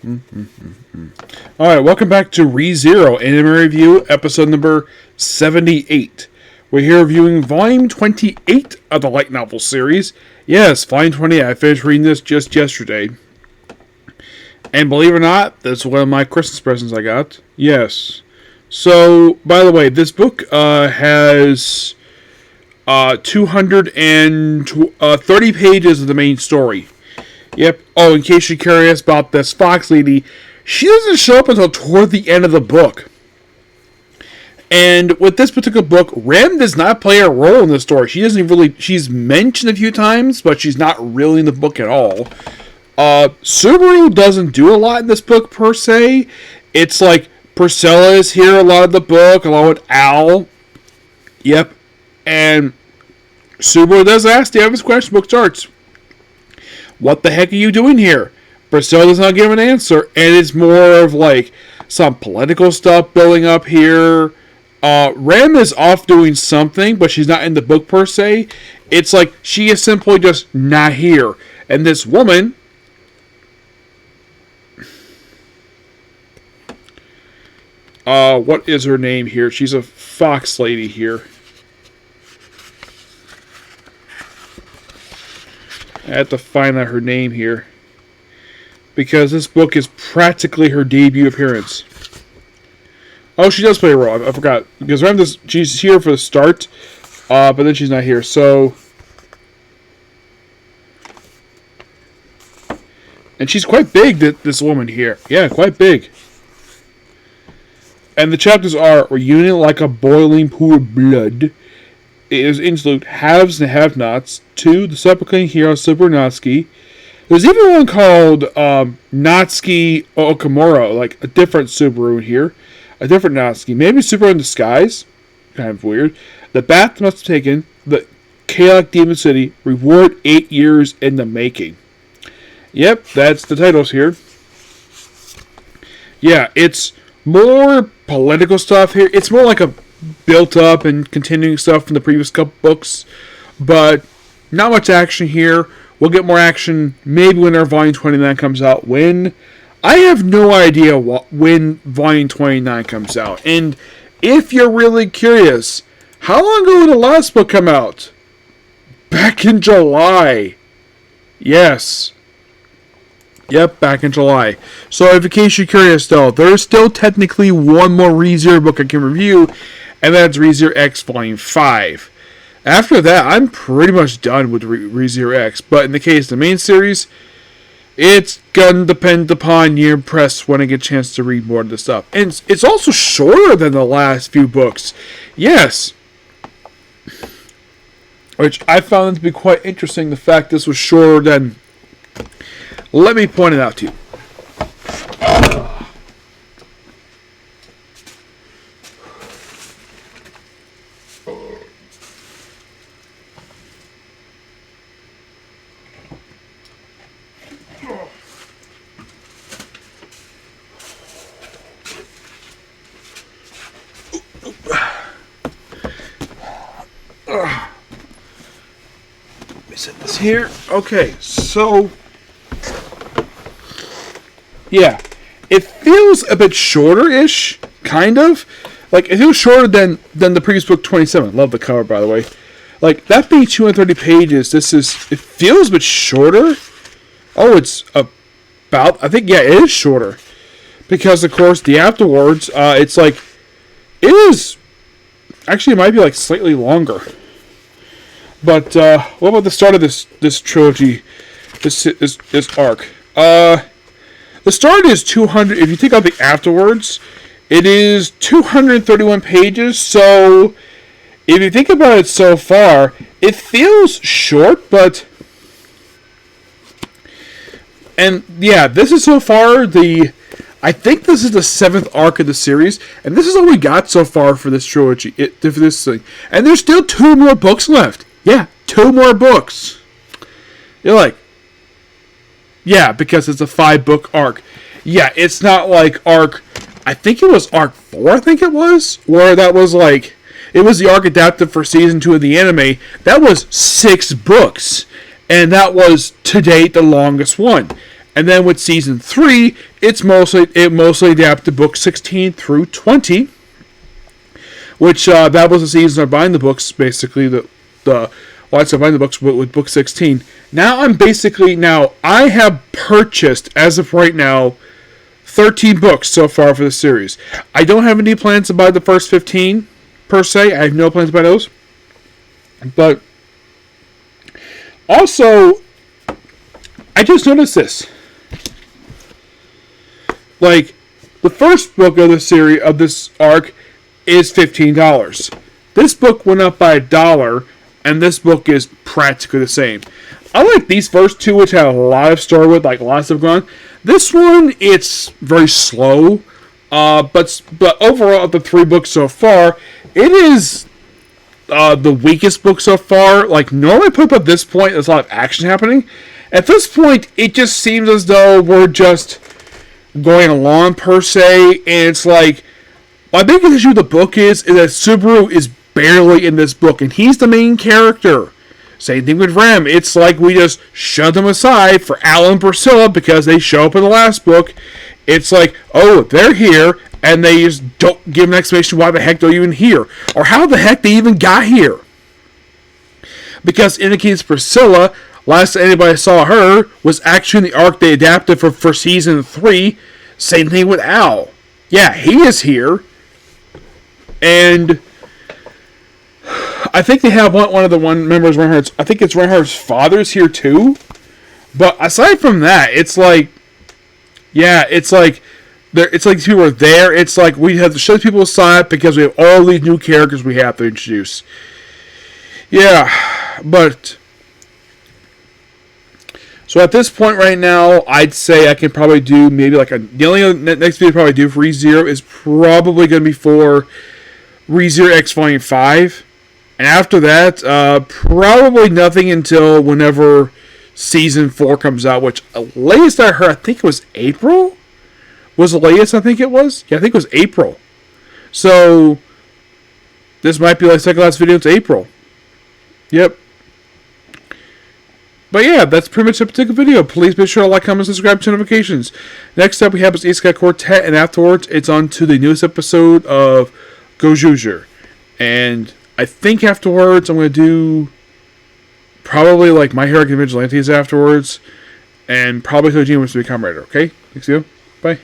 Alright, welcome back to ReZero Anime Review, episode number 78. We're here reviewing volume 28 of the light novel series. Yes, volume 28. I finished reading this just yesterday. And believe it or not, that's one of my Christmas presents I got. Yes. So, by the way, this book has 230 pages of the main story. Yep. Oh, in case you're curious about this Fox lady, she doesn't show up until toward the end of the book. And with this particular book, Rem does not play a role in the story. She's mentioned a few times, but she's not really in the book at all. Subaru doesn't do a lot in this book per se. It's like Priscilla is here a lot of the book, along with Al. Yep. And Subaru does ask the obvious question. Book starts. What the heck are you doing here? Priscilla does not give an answer, and it's more of like some political stuff building up here. Rem is off doing something, but she's not in the book per se. It's like she is simply just not here. And this woman, what is her name here? She's a Fox lady here. I have to find out her name here, because this book is practically her debut appearance. Oh, she does play a role. I forgot. Because she's here for the start, but then she's not here. So, and she's quite big, this woman here. Yeah, quite big. And the chapters are Reunion Like a Boiling Pool of Blood. It is interlude Haves and Have-Nots. 2, the Supplicating Hero Subaru. There's even one called Natsuki Okamura, like a different Subaru here. A different Natsuki. Maybe Subaru in disguise. Kind of weird. The Bath Must Have Taken. The Chaotic Demon City. Reward 8 years in the making. Yep, that's the titles here. Yeah, it's more political stuff here. It's more like a built up and continuing stuff from the previous couple books, but not much action here. We'll get more action maybe when our volume 29 comes out. When I have no idea when volume 29 comes out. And if you're really curious, how long ago did the last book come out? Back in July. Yes. Yep, back in July. So, in case you're curious, though, there's still technically one more ReZero book I can review, and that's ReZero X Volume 5. After that, I'm pretty much done with ReZero X, but in the case of the main series, it's going to depend upon your press when I get a chance to read more of this stuff. And it's also shorter than the last few books. Yes. Which I found it to be quite interesting, the fact this was shorter than... Let me point it out to you. Let me set this here. Okay, so... yeah, it feels a bit shorter-ish, kind of. Like, it feels shorter than the previous book, 27. Love the cover, by the way. Like, that being 230 pages, it feels a bit shorter. Oh, it's about, I think, yeah, it is shorter. Because, of course, the afterwards, it's like, it is, actually, it might be, like, slightly longer. But, what about the start of this trilogy, this arc? The start is 200, if you take out the afterwards, it is 231 pages, so if you think about it so far, it feels short, but, and yeah, this is so far I think this is the 7th arc of the series, and this is all we got so far for this trilogy, for this thing, and there's still 2 more books left. Yeah, 2 more books. You're like, yeah, because it's a 5-book arc. Yeah, it's not like arc... I think it was arc 4, I think it was? Where that was like... It was the arc adapted for season 2 of the anime. That was 6 books. And that was, to date, the longest one. And then with season 3, it mostly adapted books 16 through 20, which that was the season of buying the books, basically the lots of buying the books with book 16. Now I have purchased, as of right now, 13 books so far for the series. I don't have any plans to buy the first 15 per se. I have no plans to buy those. But also, I just noticed this. Like, the first book of the series, of this arc, is $15. This book went up by $1, and this book is practically the same. I like these first two, which have a lot of story with, like, lots of going on. This one, it's very slow, but overall, of the 3 books so far, it is the weakest book so far. Like, normally put up at this point, there's a lot of action happening. At this point, it just seems as though we're just going along, per se, and it's like, my biggest issue with the book is that Subaru is barely in this book, and he's the main character. Same thing with Rem. It's like we just shoved them aside for Alan and Priscilla because they show up in the last book. It's like, oh, they're here, and they just don't give an explanation why the heck they're even here, or how the heck they even got here. Because in the case of Priscilla, last anybody saw her was actually in the arc they adapted for season 3. Same thing with Al. Yeah, he is here. And I think they have one of the members, Reinhardt's, I think it's Reinhardt's father's here too. But aside from that, it's like, yeah, it's like people are there. It's like we have to show people aside because we have all these new characters we have to introduce. Yeah, but so at this point right now, I'd say I can probably do maybe like the only next video I'll probably do for ReZero is probably going to be for ReZero X Volume 5. And after that, probably nothing until whenever Season 4 comes out, which latest I heard, I think it was April? Was the latest I think it was? Yeah, I think it was April. So, this might be like second last video until April. Yep. But yeah, that's pretty much the particular video. Please make sure to like, comment, subscribe, turn notifications. Next up, we have is Isekai Quartet, and afterwards, it's on to the newest episode of Gojoujou. And I think afterwards, I'm going to do probably like My Hero Academia Vigilantes afterwards, and probably Hojima to become writer. Okay? Thanks, you. Bye.